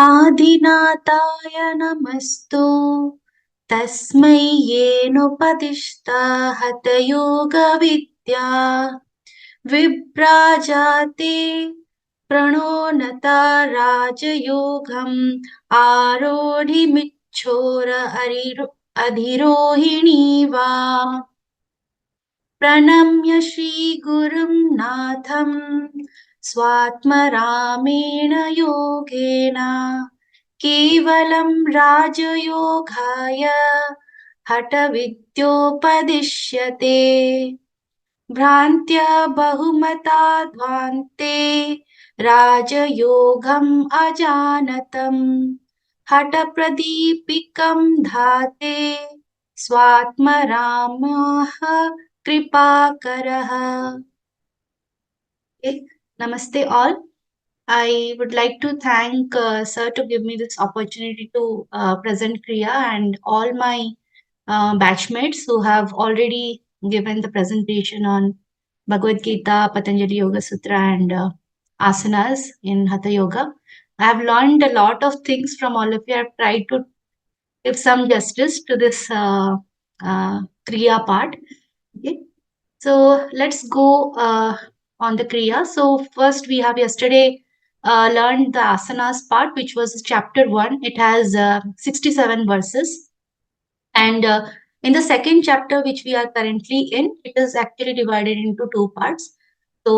आदिनाथाय नमस्तु तस्मै येनोपदिष्टा हतयोगविद्या विभ्राजाते प्रणोनता राजयोगम् आरोढिमिच्छोर अधिरोहिणी वा प्रणम्य श्रीगुरुं नाथं स्वात्मरामेण योगेन केवलं राजयोगाय हठविद्योपदिश्यते भ्रान्त्या बहुमता ध्वान्ते राजयोगम् अजानतम् हठप्रदीपिकं धाते स्वात्मरामः कृपाकरः. Okay. Namaste all. I would like to thank Sir to give me this opportunity to present Kriya and all my batchmates who have already given the presentation on Bhagavad Gita, Patanjali Yoga Sutra, and asanas in Hatha Yoga. I have learned a lot of things from all of you. I have tried to give some justice to this Kriya part. Okay. So let's go on the Kriya. So first we have yesterday learned the asanas part, which was chapter 1. It has 67 verses. And in the second chapter, which we are currently in, it is actually divided into two parts. So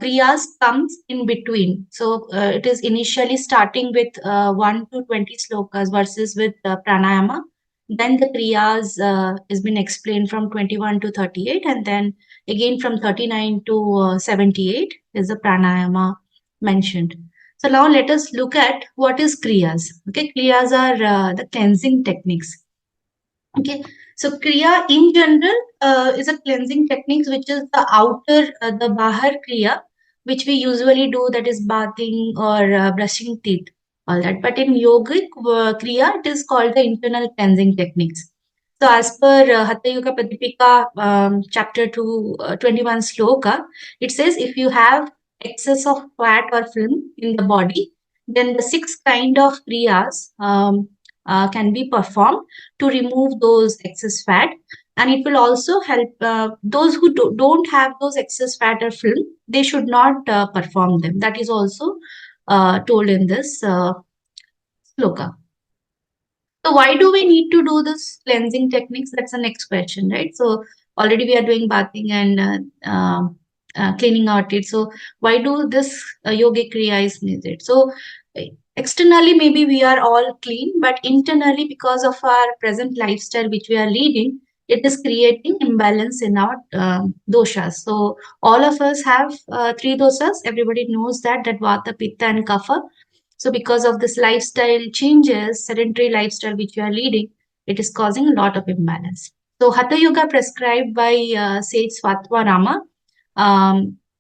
Kriyas comes in between. So it is initially starting with 1 to 20 slokas verses with pranayama. Then the Kriyas has been explained from 21 to 38, and then again from 39 to 78 is the pranayama mentioned. So now let us look at what is Kriyas. Okay, Kriyas are the cleansing techniques. Okay, so Kriya in general is a cleansing technique, which is the outer, the Bahar Kriya, which we usually do, that is bathing or brushing teeth, all that. But in yogic Kriya, it is called the internal cleansing techniques. So as per Hatha Yoga Pradipika chapter 2, 21 sloka, it says if you have excess of fat or film in the body, then the 6 kind of Kriyas can be performed to remove those excess fat, and it will also help those who don't have those excess fat or film, they should not perform them. That is also told in this sloka. So why do we need to do this cleansing techniques? That's the next question, right? So already we are doing bathing and cleaning our teeth. So why do this yogic kriya is needed? So externally maybe we are all clean, but internally, because of our present lifestyle which we are leading, it is creating imbalance in our doshas. So all of us have 3 doshas. Everybody knows that vata, pitta, and kapha. So because of this lifestyle changes, sedentary lifestyle which you are leading, it is causing a lot of imbalance. So Hatha Yoga prescribed by sage Svatmarama,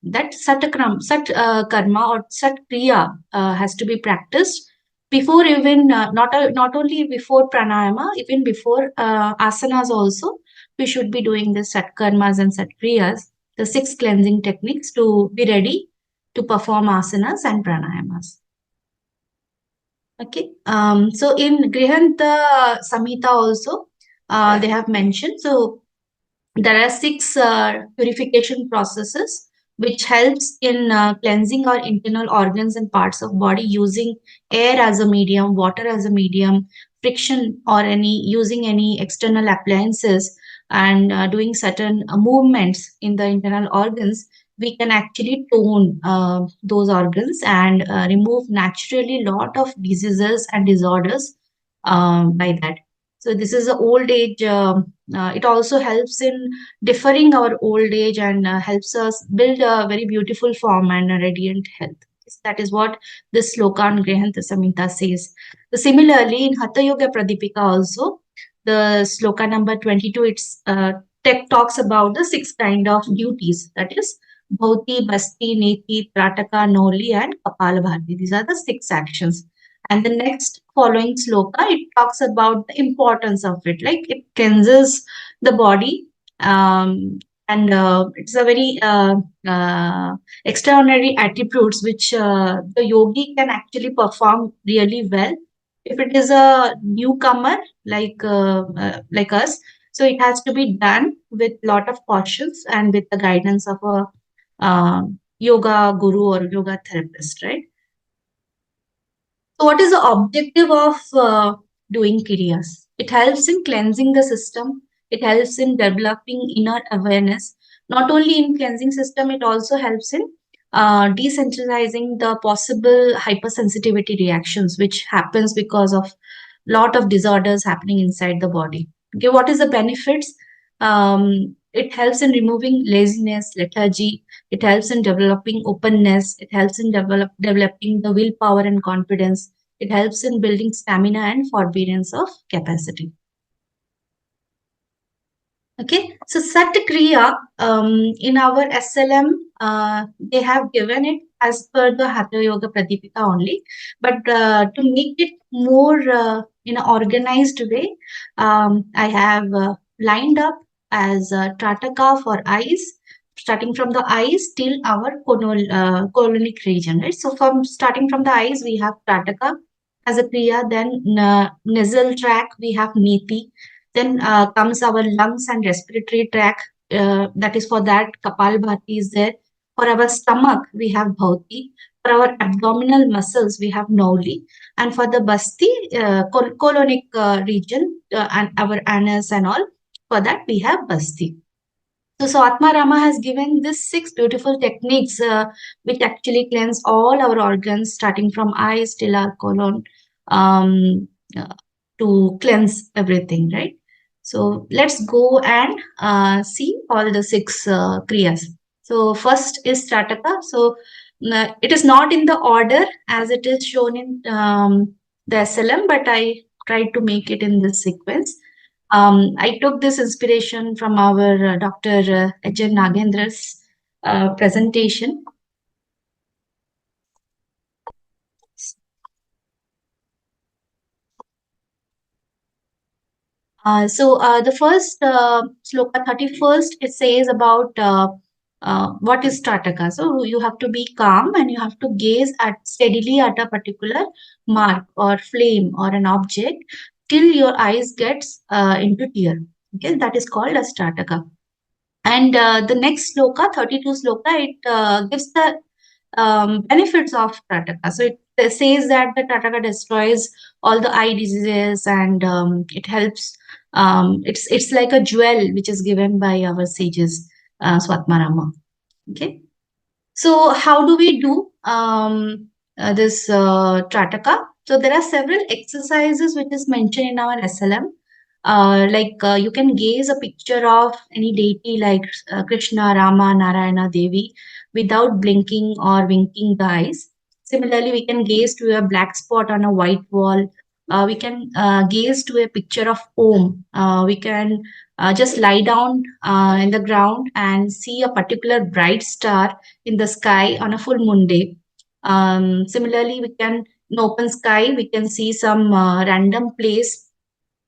that sat karma or sat kriya has to be practiced before even not only before pranayama, even before asanas also. We should be doing the sat karmas and sat kriyas, the 6 cleansing techniques, to be ready to perform asanas and pranayamas. Okay. So in Grihanta Samhita also, they have mentioned. So there are 6 purification processes which helps in cleansing our internal organs and parts of body using air as a medium, water as a medium, friction, or using any external appliances, and doing certain movements in the internal organs. We can actually tone those organs and remove naturally lot of diseases and disorders by that. So this is the old age. It also helps in deferring our old age and helps us build a very beautiful form and a radiant health. That is what this sloka on Grihanta Samhita says. So similarly, in Hatha Yoga Pradipika also, the sloka number 22, it's talks about the 6 kind of duties. That is Bhauti, Basti, Neti, Trataka, Noli, and Kapalabhati. These are the 6 actions. And the next following sloka, it talks about the importance of it. Like it cleanses the body and and it's a very extraordinary attributes which the yogi can actually perform really well. If it is a newcomer like us, so it has to be done with lot of cautions and with the guidance of a yoga guru or yoga therapist, right? So, what is the objective of doing Kriyas? It helps in cleansing the system. It helps in developing inner awareness. Not only in cleansing system, it also helps in desensitizing the possible hypersensitivity reactions, which happens because of lot of disorders happening inside the body. Okay, what is the benefits? It helps in removing laziness, lethargy. It helps in developing openness. It helps in developing the willpower and confidence. It helps in building stamina and forbearance of capacity. Okay, so Sat Kriya in our SLM, they have given it as per the Hatha Yoga Pradipika only, but to make it more in an organized way, I have lined up as Trataka for eyes, starting from the eyes till our colonic region, right? So from starting from the eyes, we have Trataka as a Kriya, then nasal track, we have Niti, then comes our lungs and respiratory tract. That is for that Kapalbhati is there. For our stomach, we have Bhauti. For our abdominal muscles, we have Nauli. And for the Basti, colonic region and our anus and all, for that we have Basti. So Atma Rama has given this six beautiful techniques which actually cleanse all our organs, starting from eyes till our colon, um, uh, to cleanse everything, right? So let's go and see all the six kriyas. So first is Strataka. So it is not in the order as it is shown in the SLM, but I tried to make it in this sequence. I took this inspiration from our Dr. H.N. Nagendra's presentation. The first sloka 31st, it says about what is Strataka. So you have to be calm and you have to gaze at steadily at a particular mark or flame or an object till your eyes gets into tear. Okay, that is called as Strataka. And the next sloka, 32 sloka, it gives the benefits of Trataka. So it says that the Trataka destroys all the eye diseases and it helps. It's like a jewel which is given by our sages, Swatmarama. Okay. So how do we do this Trataka? So there are several exercises which is mentioned in our SLM. You can gaze a picture of any deity like Krishna, Rama, Narayana, Devi without blinking or winking the eyes. Similarly, we can gaze to a black spot on a white wall. We can gaze to a picture of Om. We can just lie down in the ground and see a particular bright star in the sky on a full moon day. Similarly, we can in open sky we can see some random place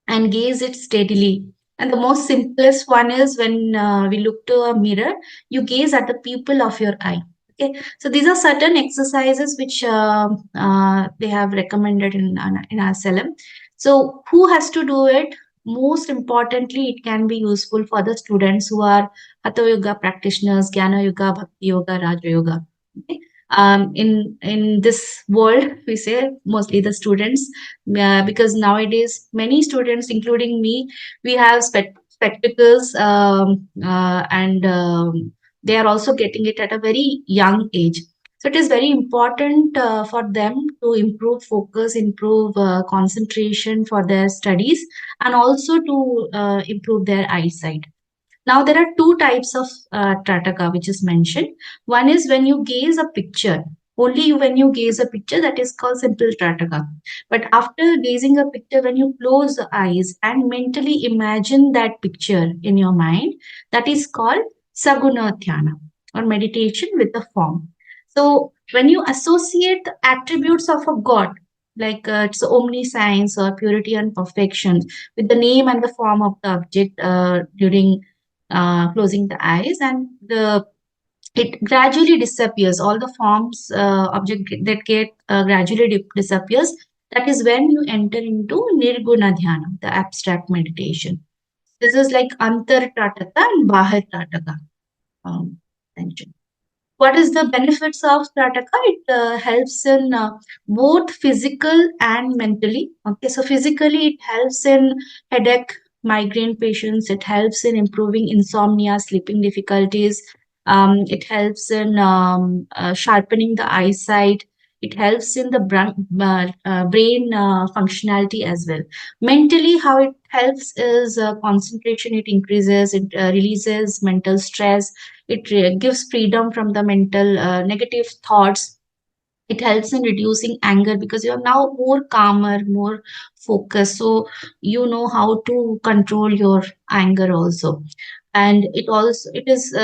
and gaze it steadily. And the most simplest one is when we look to a mirror, you gaze at the pupil of your eye. Okay, so these are certain exercises which they have recommended in our Salem. So who has to do it? Most importantly, it can be useful for the students who are Hatha Yoga practitioners, Jnana Yoga, Bhakti Yoga, Raja Yoga. Okay? In this world, we say mostly the students, because nowadays many students, including me, we have spectacles, and they are also getting it at a very young age. So it is very important for them to improve focus, improve concentration for their studies, and also to improve their eyesight. Now, there are two types of Trataka which is mentioned. One is when you gaze a picture. Only when you gaze a picture, that is called simple Trataka. But after gazing a picture, when you close the eyes and mentally imagine that picture in your mind, that is called Saguna Dhyana or meditation with the form. So when you associate the attributes of a god, like it's omniscience or purity and perfection, with the name and the form of the object during closing the eyes, and the it gradually disappears. All the forms object that get gradually disappears. That is when you enter into nirguna dhyana, the abstract meditation. This is like antar tataka and bahar tataka mentioned. What is the benefits of Trataka? It helps in both physical and mentally. Okay, so physically it helps in headache, migraine patients. It helps in improving insomnia, sleeping difficulties. It helps in sharpening the eyesight. It helps in the brain functionality as well. Mentally, how it helps is concentration. It increases. It releases mental stress. It gives freedom from the mental negative thoughts. It helps in reducing anger because you're now more calmer, more focused. So you know how to control your anger also. And it is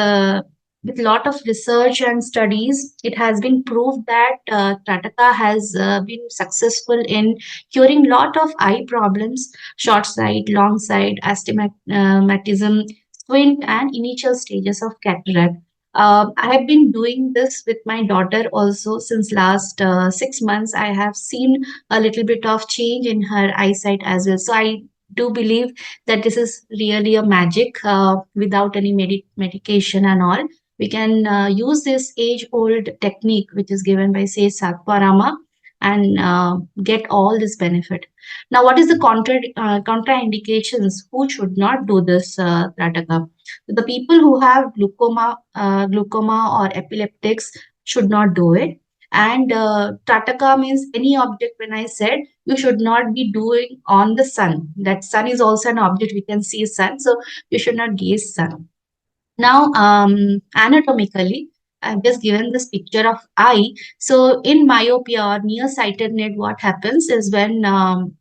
with a lot of research and studies, it has been proved that Trataka has been successful in curing lot of eye problems, short sight, long sight, astigmatism, squint, and initial stages of cataract. I have been doing this with my daughter also since last 6 months. I have seen a little bit of change in her eyesight as well. So I do believe that this is really a magic without any medication and all. We can use this age-old technique, which is given by, say, Satwarama, and get all this benefit. Now, what is the contraindications? Who should not do this, Rataka? The people who have glaucoma or epileptics should not do it. And Tataka means any object. When I said you should not be doing on the sun, that sun is also an object. We can see sun, so you should not gaze sun. Now, anatomically, I've just given this picture of eye. So, in myopia or nearsightedness, what happens is when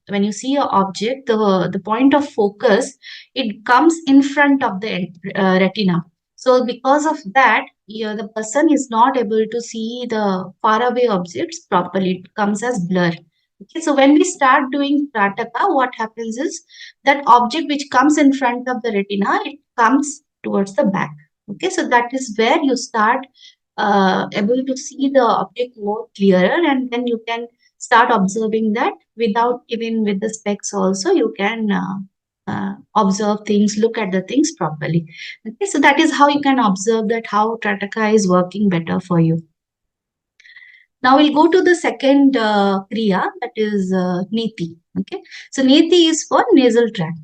you see an object, the point of focus, it comes in front of the retina. So, because of that, the person is not able to see the faraway objects properly. It comes as blur. Okay, so when we start doing Prataka, what happens is that object which comes in front of the retina, it comes towards the back. Okay, so that is where you start able to see the object more clearer, and then you can start observing that without even with the specs also you can observe things, look at the things properly. Okay, so that is how you can observe that how Trataka is working better for you. Now we'll go to the second kriya, that is Neti. Okay, so Neti is for nasal tract.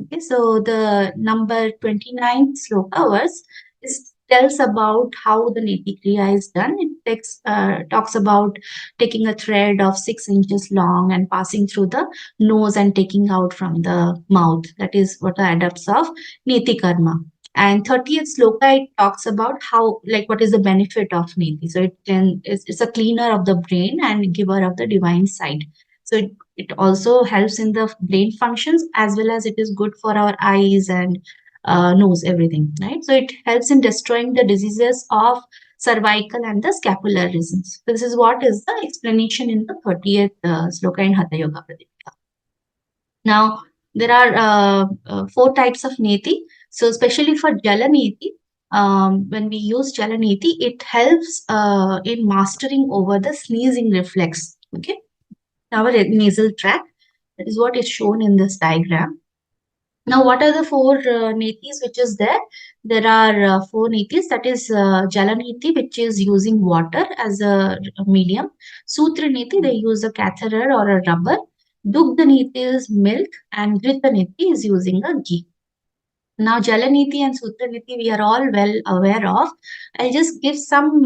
Okay, so the number 29 sloka verse tells about how the Neti Kriya is done. Talks about taking a thread of 6 inches long and passing through the nose and taking out from the mouth. That is what the adepts of Neti Karma. And 30th sloka, it talks about how, like, what is the benefit of Neti. So it's a cleaner of the brain and giver of the divine sight. So it also helps in the brain functions as well as it is good for our eyes and nose, everything, right? So it helps in destroying the diseases of cervical and the scapular regions. This is what is the explanation in the 30th sloka in Hatha Yoga Pradipika. Now, there are four types of neti. So, especially for Jalaneti, when we use Jalaneti, it helps in mastering over the sneezing reflex. Okay, our nasal tract. That is what is shown in this diagram. Now, what are the four netis which is there? There are four netis. That is Jalaneti, which is using water as a medium. Sutra neti, they use a catheter or a rubber. Dugdha neti is milk, and Grita neti is using a ghee. Now, Jalaniti and Sutraniti, we are all well aware of. I'll just give some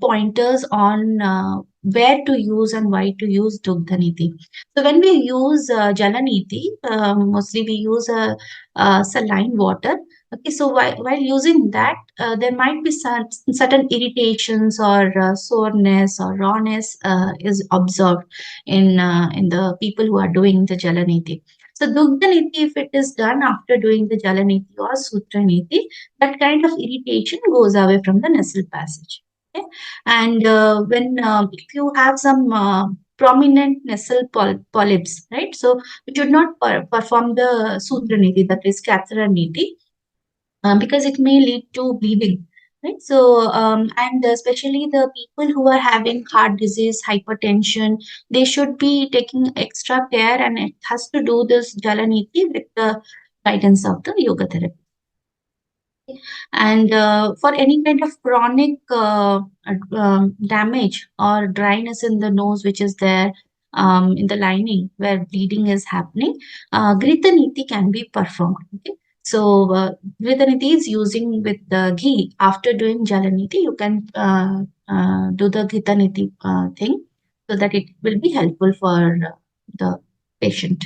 pointers on where to use and why to use Dugdhaniti. So, when we use Jalaniti, mostly we use saline water. Okay, so while using that, there might be certain irritations or soreness or rawness is observed in the people who are doing the Jalaniti. So Dugdha Niti, if it is done after doing the Jala Niti or Sutra Niti, that kind of irritation goes away from the nasal passage. Okay? And when if you have some prominent nasal polyps, right? So you should not perform the Sutra Niti, that is Kathara Niti. because it may lead to bleeding, right? So, and especially the people who are having heart disease, hypertension, they should be taking extra care, and it has to do this Jalaniti with the guidance of the yoga therapy. And for any kind of chronic damage or dryness in the nose, which is there in the lining where bleeding is happening, Grita Niti can be performed. Okay? So, Grita Niti is using with the ghee. After doing Jalaniti, you can do the Grita Niti thing so that it will be helpful for the patient.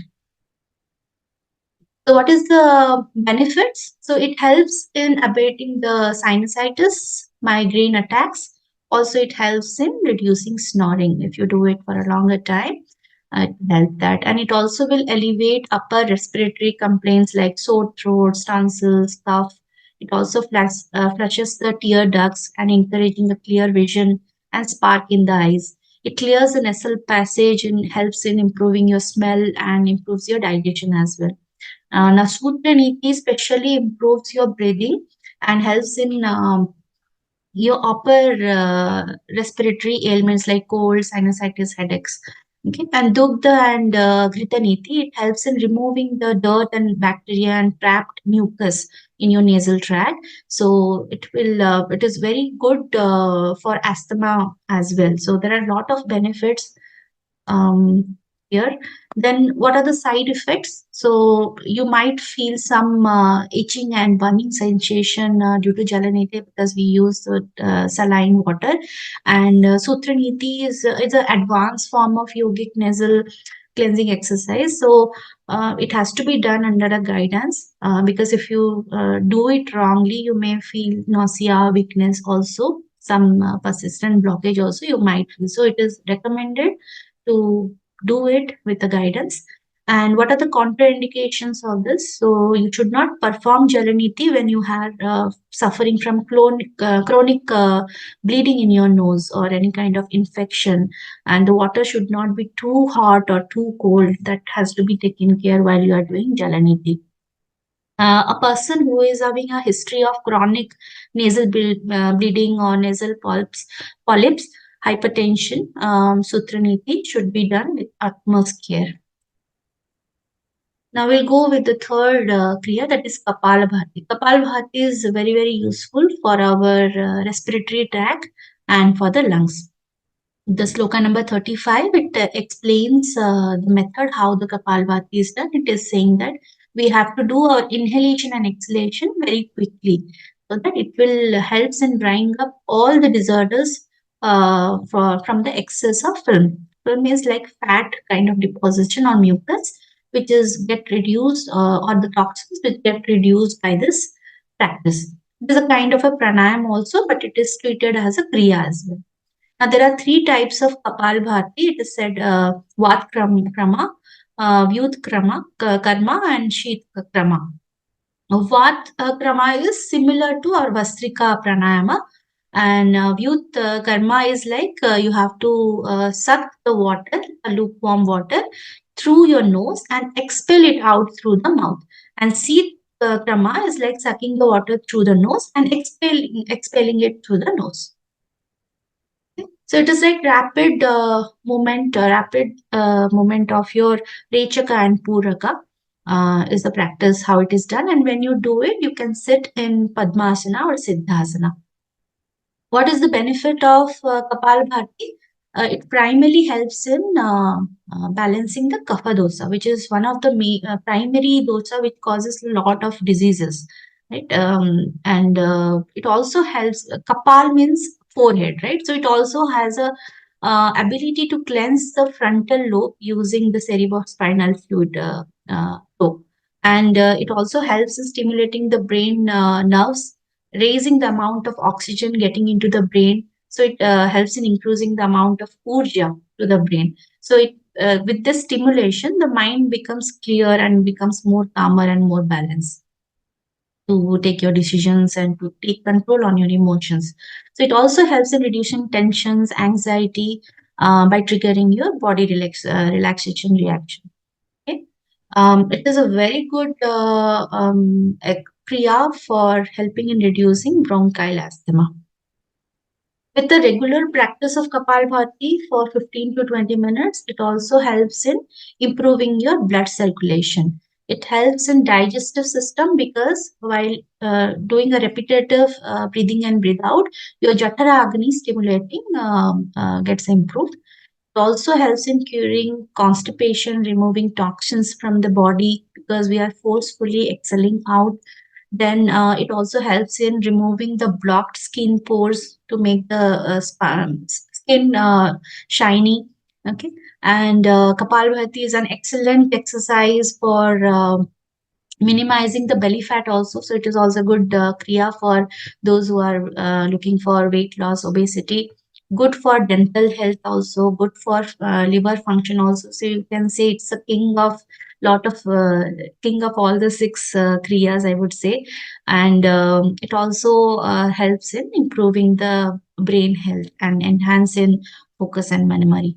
So what is the benefits? So it helps in abating the sinusitis, migraine attacks. Also, it helps in reducing snoring if you do it for a longer time. It will help that, and it also will alleviate upper respiratory complaints like sore throat, tonsils, cough. It also flushes the tear ducts and encouraging the clear vision and spark in the eyes. It clears the nasal passage and helps in improving your smell and improves your digestion as well. Now, Niti especially improves your breathing and helps in your upper respiratory ailments like cold, sinusitis, headaches. Okay, and Dugdha and Gritaniti, it helps in removing the dirt and bacteria and trapped mucus in your nasal tract. So it is very good for asthma as well. So there are a lot of benefits here. Then, what are the side effects? So, you might feel some itching and burning sensation due to Jalaniti because we use saline water. And Sutraniti is an advanced form of yogic nasal cleansing exercise. So, it has to be done under a guidance because if you do it wrongly, you may feel nausea, weakness, also some persistent blockage also you might feel. So, it is recommended to do it with the guidance. And what are the contraindications of this? So you should not perform Jalaniti when you are suffering from chronic bleeding in your nose or any kind of infection. And the water should not be too hot or too cold. That has to be taken care while you are doing Jalaniti. A person who is having a history of chronic bleeding or nasal polyps, hypertension, Sutraniti should be done with utmost care. Now we'll go with the third kriya, that is Kapalabhati. Kapalabhati is very, very useful for our respiratory tract and for the lungs. The sloka number 35, it explains the method how the Kapalbhati is done. It is saying that we have to do our inhalation and exhalation very quickly so that it will helps in drying up all the disorders from the excess of film. Film is like fat kind of deposition on mucus, which is get reduced or the toxins which get reduced by this practice. It is a kind of a pranayam also, but it is treated as a kriya as well. Now, there are three types of Kapalbhati. It is said Vat Krama, Vyut Karma, and Sheet Krama. Vat Krama is similar to our Vastrika Pranayama, and Vyut Karma is like you have to suck the water, lukewarm water, through your nose and expel it out through the mouth. And Sheet Krama is like sucking the water through the nose and expelling it through the nose. So it is like rapid movement of your Rechaka and Puraka is the practice how it is done. And when you do it, you can sit in Padmasana or Siddhasana. What is the benefit of Kapalbhati? It primarily helps in balancing the Kapha dosa, which is one of the primary dosa which causes a lot of diseases. Right? And it also helps, Kapal means forehead, right? So it also has a ability to cleanse the frontal lobe using the cerebrospinal fluid lobe. And it also helps in stimulating the brain nerves, raising the amount of oxygen getting into the brain. So it helps in increasing the amount of urja to the brain. So it with this stimulation, the mind becomes clear and becomes more calmer and more balanced to take your decisions and to take control on your emotions. So it also helps in reducing tensions, anxiety by triggering your body relaxation reaction. Okay. It is a very good kriya for helping in reducing bronchial asthma. With the regular practice of Kapalbhati for 15 to 20 minutes, it also helps in improving your blood circulation. It helps in digestive system because while doing a repetitive breathing in, breathe out, your Jatara Agni stimulating gets improved. It also helps in curing constipation, removing toxins from the body because we are forcefully exhaling out. Then it also helps in removing the blocked skin pores to make the skin shiny. Okay, and Kapalbhati is an excellent exercise for minimizing the belly fat also. So it is also good kriya for those who are looking for weight loss, obesity. Good for dental health also. Good for liver function also. So you can say it's a king of all the six kriyas, I would say. And it also helps in improving the brain health and enhance in focus and memory.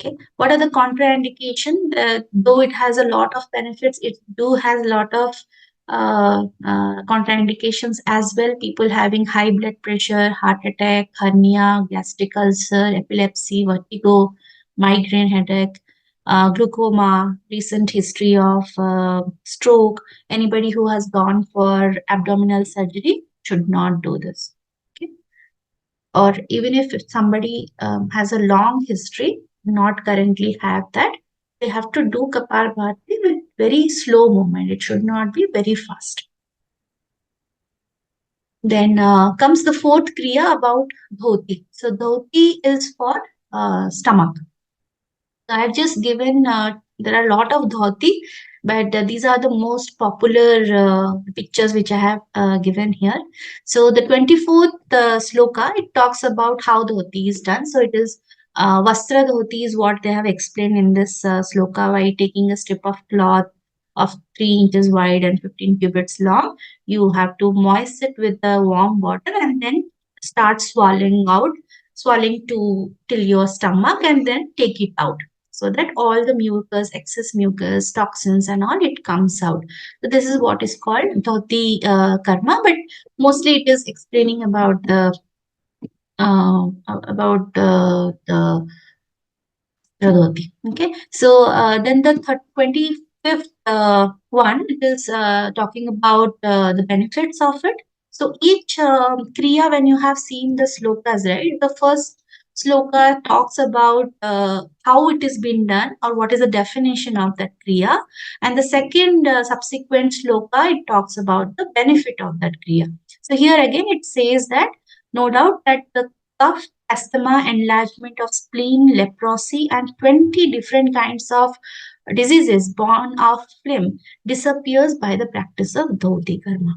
Okay, what are the contraindication? Though it has a lot of benefits, it do has a lot of contraindications as well. People having high blood pressure, heart attack, hernia, gastric ulcer, epilepsy, vertigo, migraine headache, glaucoma, recent history of stroke. Anybody who has gone for abdominal surgery should not do this. Okay, or even if somebody has a long history, not currently have that, they have to do Kapalbhati with very slow movement. It should not be very fast. Then comes the fourth kriya about dhoti. So dhoti is for stomach. So I have just given, there are a lot of dhoti, but these are the most popular pictures which I have given here. So the 24th sloka, it talks about how dhoti is done. So it is Vastra dhoti is what they have explained in this sloka, by taking a strip of cloth of 3 inches wide and 15 cubits long. You have to moist it with the warm water and then start swallowing to till your stomach and then take it out so that all the mucus, excess mucus, toxins, and all it comes out. So this is what is called dhoti karma, but mostly it is explaining about the dhoti. Okay, so then the 25th one, it is talking about the benefits of it. So each kriya, when you have seen the slokas, right? The first sloka talks about how it is being done or what is the definition of that kriya, and the second subsequent sloka, it talks about the benefit of that kriya. So here again, it says that no doubt that the cough, asthma, enlargement of spleen, leprosy, and 20 different kinds of diseases born of phlegm disappears by the practice of dhoti karma.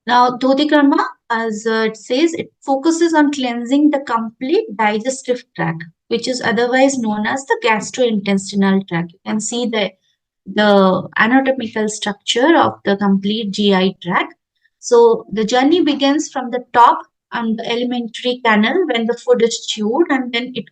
Now, dhoti karma, as it says, it focuses on cleansing the complete digestive tract, which is otherwise known as the gastrointestinal tract. You can see the anatomical structure of the complete GI tract. So the journey begins from the top and the alimentary canal when the food is chewed, and then it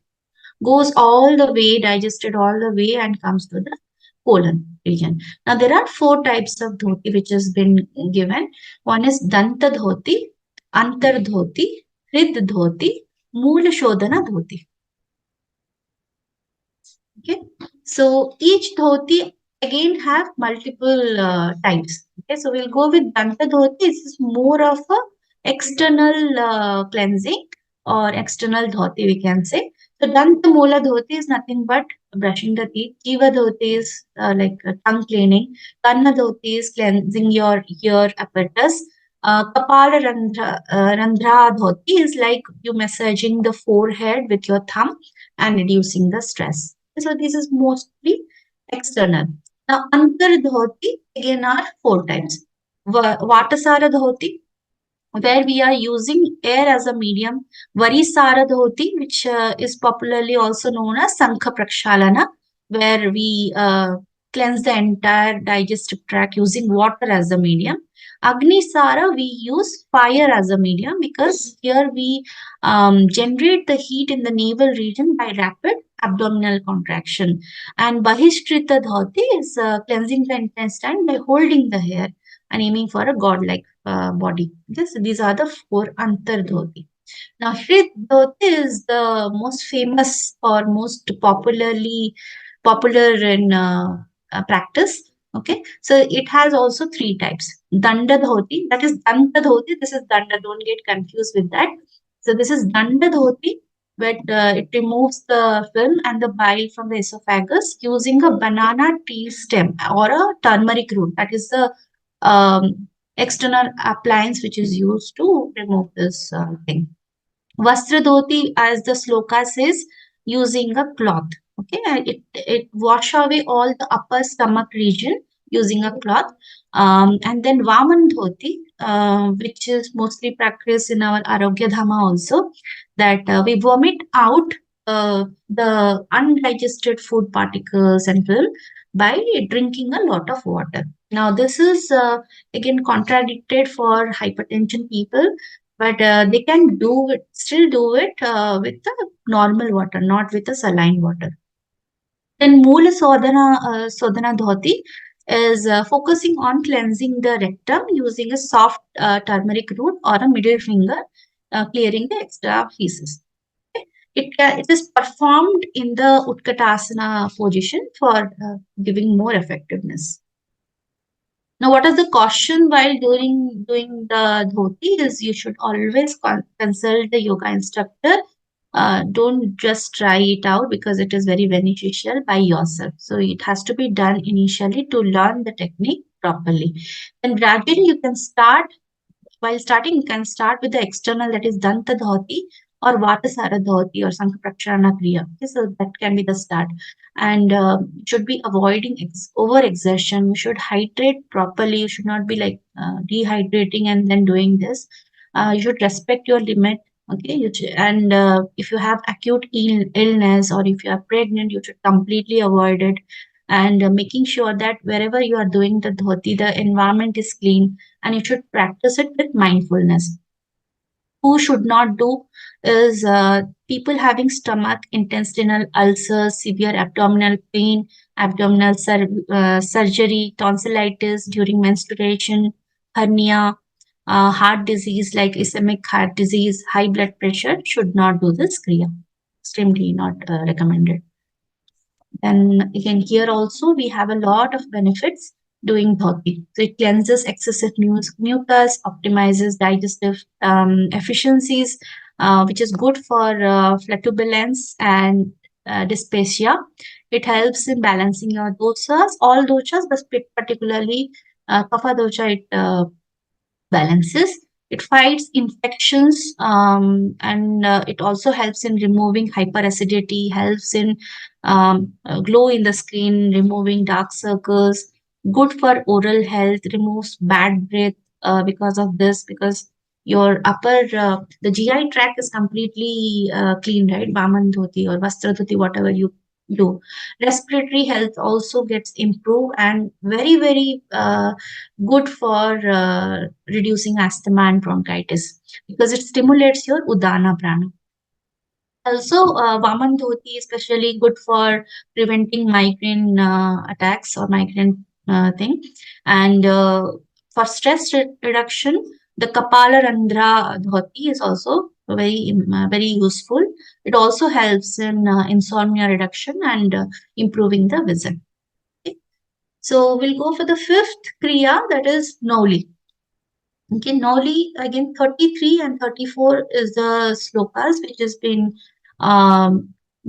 goes all the way, digested all the way, and comes to the colon region. Now there are 4 types of dhoti which has been given. One is Danta dhoti, Antar dhoti, Hrid dhoti, Moola Shodhana dhoti. Okay, so each dhoti again have multiple types. Okay, so we'll go with Danta dhoti. This is more of a external cleansing or external dhoti, we can say. So Danta Moola dhoti is nothing but brushing the teeth. Jiva dhoti is like tongue cleaning. Kanna dhoti is cleansing your ear apparatus. Kapala Randhra dhoti is like you massaging the forehead with your thumb and reducing the stress. So this is mostly external. Now, Antar dhoti again are 4 types. Vatasara dhoti, where we are using air as a medium. Varisara dhoti, which is popularly also known as Sankha Prakshalana, where we cleanse the entire digestive tract using water as the medium. Agnisara, we use fire as a medium because here we generate the heat in the navel region by rapid abdominal contraction. And Bahishkrita Dhoti is cleansing the intestine by holding the hair and aiming for a godlike body. Yes, these are the four Antar Dhoti. Now, Shri Dhoti is the most famous or most popular in practice. Okay, so it has also three types. Danda Dhoti, that is Danta Dhoti. This is Danda. Don't get confused with that. So this is Danda Dhoti, where it removes the film and the bile from the esophagus using a banana tree stem or a turmeric root. That is the external appliance which is used to remove this thing. Vastra dhoti, as the sloka says, using a cloth. Okay, and it wash away all the upper stomach region using a cloth. And then Vaman dhoti, which is mostly practiced in our Arogya Dhama also, that we vomit out the undigested food particles and film by drinking a lot of water. Now, this is again contradicted for hypertension people, but they can still do it with the normal water, not with the saline water. Then Moola Sodhana Dhoti is focusing on cleansing the rectum using a soft turmeric root or a middle finger, clearing the extra feces. It is performed in the Utkatasana position for giving more effectiveness. Now, what is the caution while doing the dhoti is you should always consult the yoga instructor. Don't just try it out because it is very beneficial by yourself. So it has to be done initially to learn the technique properly. And gradually you can start while starting, you can start with the external, that is Danta Dhoti or Vatasara Dhoti or Sankha Praksharana Kriya. Okay, so that can be the start. And you should be avoiding over exertion. You should hydrate properly. You should not be like dehydrating and then doing this. You should respect your limit. Okay, and if you have acute illness or if you are pregnant, you should completely avoid it. And making sure that wherever you are doing the dhoti, the environment is clean and you should practice it with mindfulness. Who should not do is people having stomach, intestinal ulcers, severe abdominal pain, abdominal surgery, tonsillitis during menstruation, hernia, heart disease like ischemic heart disease, high blood pressure should not do this kriya. Extremely not recommended. Then again, here also we have a lot of benefits doing dhoti. So it cleanses excessive mucus, optimizes digestive efficiencies, which is good for flatulence and dyspepsia. It helps in balancing your doshas, all doshas, but particularly kapha dosha, it balances. It fights infections and it also helps in removing hyperacidity, helps in glow in the skin, removing dark circles, good for oral health, removes bad breath because of this, because your the GI tract is completely clean, right? Vaman dhoti or Vastra dhoti, whatever you do. Respiratory health also gets improved and very, very good for reducing asthma and bronchitis because it stimulates your Udana prana. Also, Vaman Dhoti is especially good for preventing migraine attacks or migraine thing. And for stress reduction, the Kapala Randhra Dhoti is also very useful. It also helps in insomnia reduction and improving the vision. Okay. So we'll go for the fifth Kriya, that is Nauli. Okay, Nauli, again 33 and 34 is the slokas which has been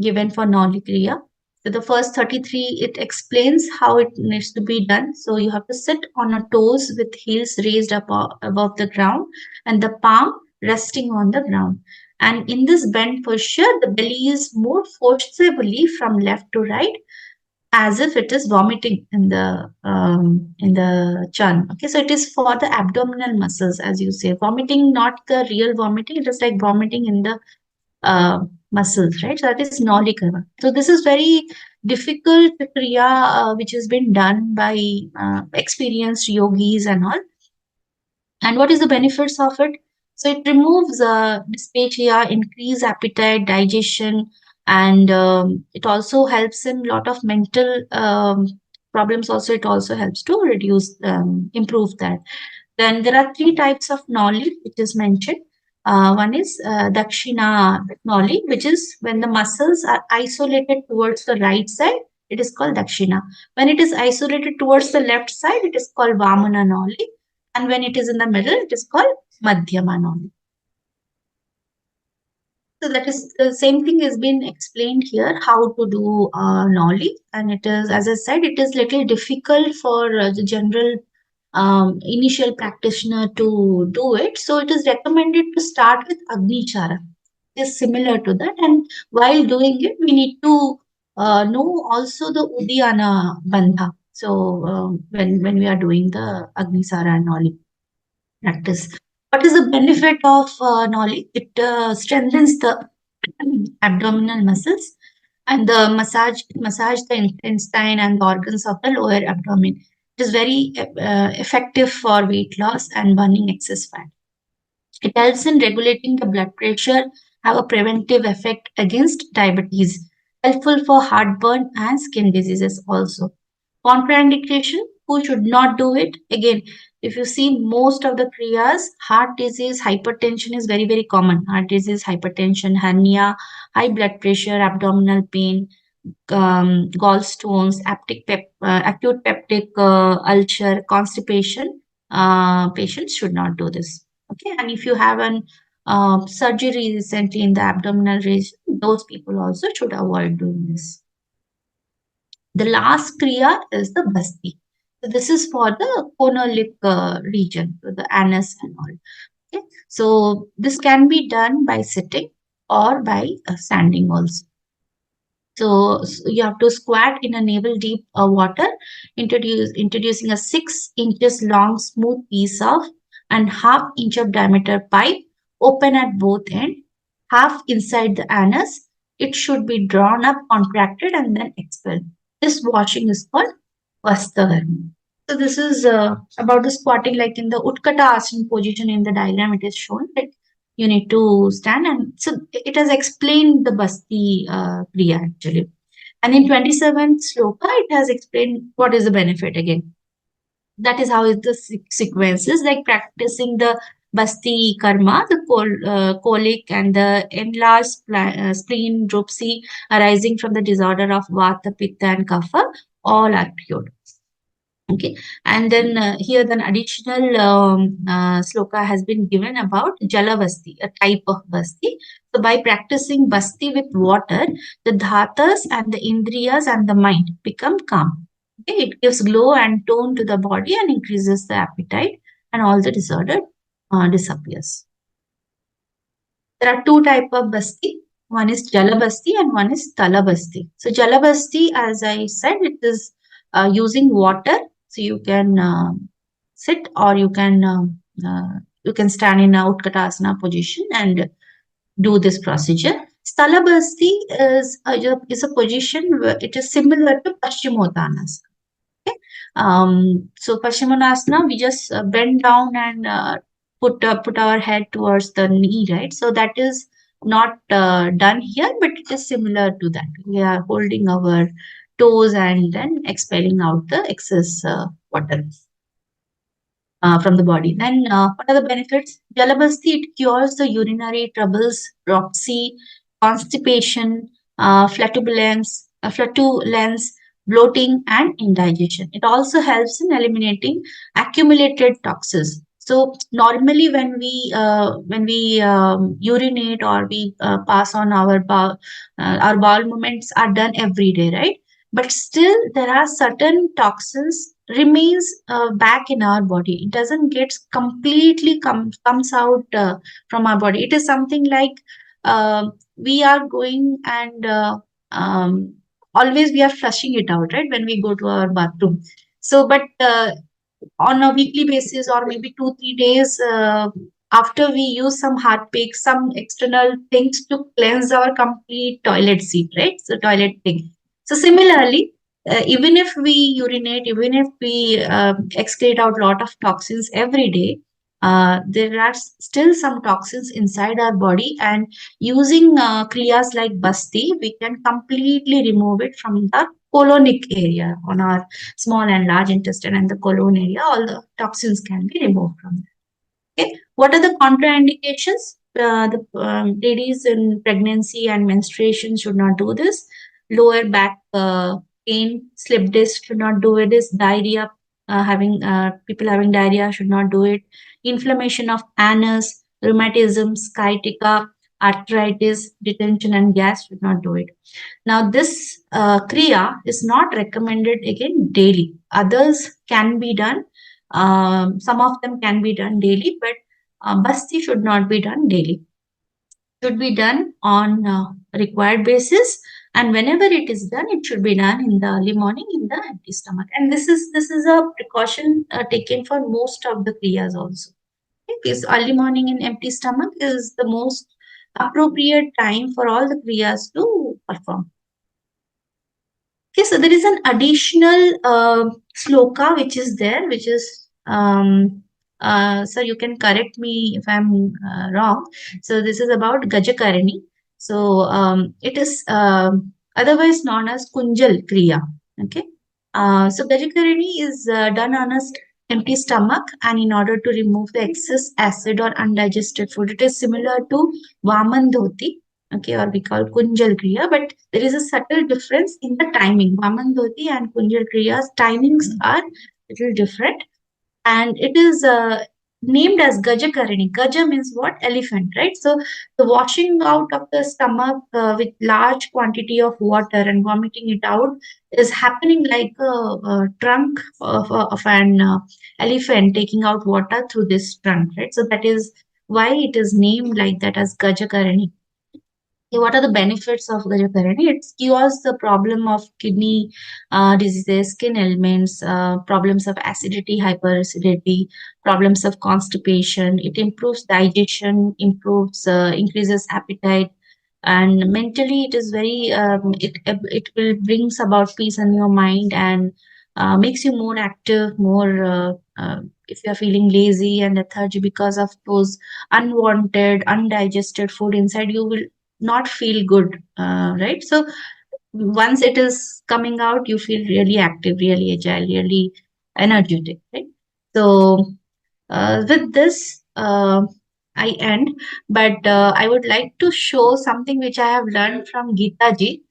given for Nauli Kriya. So the first 33, it explains how it needs to be done. So you have to sit on a toes with heels raised up above the ground and the palm resting on the ground. And in this bent posture, the belly is moved forcibly from left to right as if it is vomiting in the churn. Okay, so it is for the abdominal muscles, as you say, vomiting, not the real vomiting. It is like vomiting in the muscles, right? So that is Nauli Karma. So this is very difficult kriya which has been done by experienced yogis and all. And what is the benefits of it? So it removes dysphagia, increase appetite, digestion, and it also helps in lot of mental problems. Also, it also helps to reduce, improve that. Then there are three types of noli which is mentioned. One is Dakshina noli, which is when the muscles are isolated towards the right side, it is called Dakshina. When it is isolated towards the left side, it is called Vamana noli. And when it is in the middle, it is called Madhyama noli. So that is the same thing has been explained here how to do noli, and it is, as I said, it is little difficult for the general initial practitioner to do it. So it is recommended to start with Agni Chara. It is similar to that, and while doing it, we need to know also the Uddiyana Bandha. So when we are doing the Agni Chara and Noli practice. What is the benefit of Noli? It strengthens the abdominal muscles and the massage the intestine and the organs of the lower abdomen. It is very effective for weight loss and burning excess fat. It helps in regulating the blood pressure, have a preventive effect against diabetes, helpful for heartburn and skin diseases also. Contraindication, who should not do it? Again, if you see most of the kriyas, heart disease, hypertension is very, very common. Heart disease, hypertension, hernia, high blood pressure, abdominal pain, gallstones, acute peptic ulcer, constipation, patients should not do this. Okay, and if you have an surgery recently in the abdominal region, those people also should avoid doing this. The last kriya is the basti. So this is for the conolic region, so the anus and all. Okay, so this can be done by sitting or by standing also. So you have to squat in a navel deep water, introducing a 6 inches long smooth piece of and ½ inch of diameter pipe, open at both ends, half inside the anus. It should be drawn up, contracted, and then expelled. This washing is called Vastavarma. So this is about the squatting, like in the Utkata Asana position in the diagram, it is shown that you need to stand, and so it has explained the Basti Kriya actually. And in 27th sloka, it has explained what is the benefit again. That is how the sequences, like practicing the Basti karma, the colic and the enlarged spleen, dropsy arising from the disorder of Vata, Pitta, and Kapha, all are cured. Okay, and then here then additional sloka has been given about Jalavasti, a type of basti. So by practicing basti with water, the dhatas and the indriyas and the mind become calm. Okay, it gives glow and tone to the body and increases the appetite, and all the disorder disappears. There are two type of basti. One is Jalabasti and one is Talabasti. So Jalabasti, as I said, it is using water. So you can sit or you can stand in a Utkatasana position and do this procedure. Stalabasti is a position where it is similar to Paschimottanasana. Okay? So Paschimottanasana, we just bend down and put our head towards the knee, right? So that is not done here, but it is similar to that. We are holding our toes and then expelling out the excess water from the body. Then, what are the benefits? Jalabasti, it cures the urinary troubles, dropsy, constipation, flatulence, bloating, and indigestion. It also helps in eliminating accumulated toxins. So normally, when we urinate or we pass on our bowel movements are done every day, right? But still, there are certain toxins remains back in our body. It doesn't get completely comes out from our body. It is something like we are going and always we are flushing it out, right, when we go to our bathroom. So but on a weekly basis or maybe 2 3 days after we use some Harpic, some external things to cleanse our complete toilet seat, right? So toilet thing. So similarly, even if we urinate, even if we excrete out a lot of toxins every day, there are still some toxins inside our body, and using kriyas like Basti, we can completely remove it from the colonic area on our small and large intestine and the colon area. All the toxins can be removed from there. Okay. What are the contraindications? The ladies in pregnancy and menstruation should not do this. Lower back pain, slip disc should not do it. This diarrhea, having people having diarrhea should not do it. Inflammation of anus, rheumatism, sciatica, arthritis, detention, and gas should not do it. Now, this kriya is not recommended again daily. Others can be done. Some of them can be done daily, but basti should not be done daily. Should be done on required basis, and whenever it is done, it should be done in the early morning in the empty stomach. And this is a precaution taken for most of the kriyas also. Because early morning in empty stomach is the most appropriate time for all the kriyas to perform. Okay, so there is an additional sloka which is there, which is sir, you can correct me if I'm wrong. So this is about Gajakarani. So it is otherwise known as Kunjal Kriya. Okay. So Gajakarani is done on a empty stomach, and in order to remove the excess acid or undigested food, it is similar to Vaman Dhoti. Okay, or we call Kunjal Kriya, but there is a subtle difference in the timing. Vaman Dhoti and Kunjal Kriya's timings are little different, and it is named as Gajakarani. Gaja means what? Elephant, right? So the washing out of the stomach with large quantity of water and vomiting it out is happening like a trunk of an elephant taking out water through this trunk, right? So that is why it is named like that as Gajakarani. Okay, what are the benefits of Gajakarani? It cures the problem of kidney diseases, skin ailments, problems of acidity, hyperacidity, problems of constipation. It improves digestion, increases appetite, and mentally it is very it will brings about peace in your mind, and makes you more active, more if you are feeling lazy and lethargy because of those unwanted, undigested food inside, you will not feel good, right? So once it is coming out, you feel really active, really agile, really energetic, right? So with this, I end, but I would like to show something which I have learned from Geeta ji,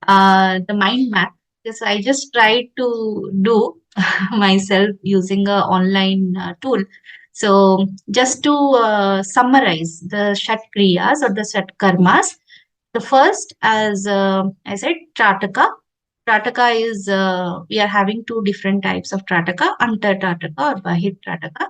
the mind map. Because I just tried to do myself using a online tool. So just to summarize the Shat Kriyas or the Shat Karmas, the first, as I said, Trataka. Trataka is, we are having two different types of Trataka, Antar Trataka or Bahir Trataka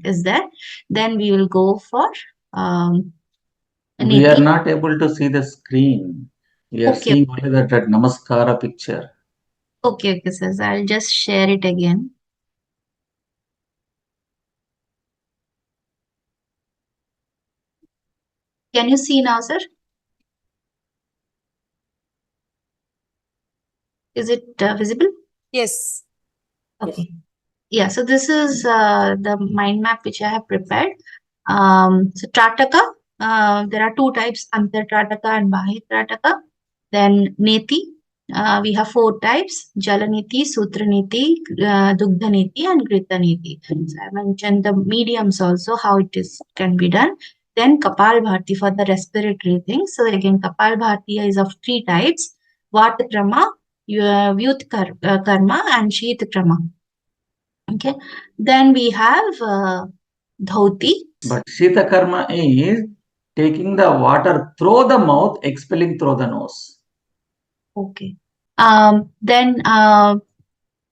is there. Then we will go for We are Neti. not able to see the screen. We are Okay, seeing only that Namaskara picture. okay, sir. I'll just share it again. Can you see now, sir? Is it visible? Yes. Okay. Yeah, so this is the mind map which I have prepared. So Trataka, there are two types, Antar Trataka and Bahir Trataka. Then Neti, we have four types, Jalaniti, Sutraniti, Dugdhaniti, and Gritaniti. So I mentioned the mediums also, how it is can be done. Then Kapal Bharti for the respiratory things. So again, Kapal Bharti is of three types, Vata Krama, Vyut Karma, and Sheet Krama. Okay. Then we have Dhoti. But Shita Karma is taking the water through the mouth, expelling through the nose. Okay. Then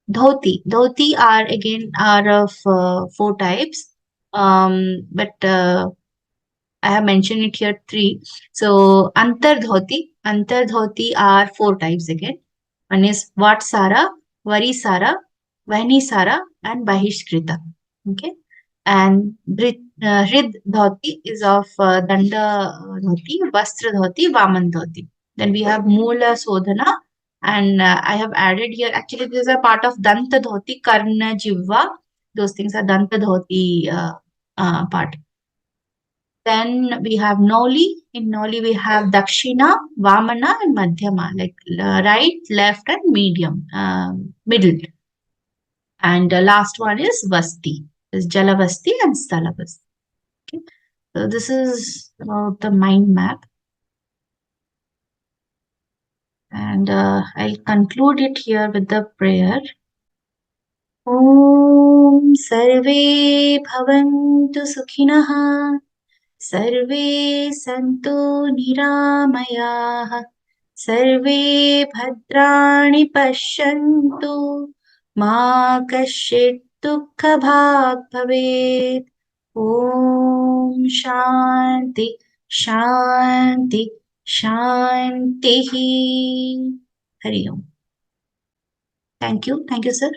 Dhoti. Dhoti are again are of four types. But I have mentioned it here three. So Antar Dhoti. Antar Dhoti are four types again. One is Vatsara, Varisara, Vahnisara, and Bahishkrita. Okay. And Hrid Dhoti is of Danda Dhoti, Vastra Dhoti, Vaman Dhoti. Then we have Moola Sodhana, and I have added here, actually, these are part of Danta Dhoti, Karna Jivva. Those things are Danta Dhoti part. Then we have Noli. In Noli, we have Dakshina, Vamana, and Madhyama, like right, left, and medium, middle. And the last one is Vasti, is Jalavasti and Stalavasti. Okay. So this is about the mind map. And I'll conclude it here with the prayer. Om Sarve Bhavantu Sukhinah Sarve Santu Niramayah Sarve Bhadrani Pashyantu Ma Kashit Dukha Bhag Bhavet Om Shanti Shanti Shantihi. Hari Om. Thank you. Thank you, sir.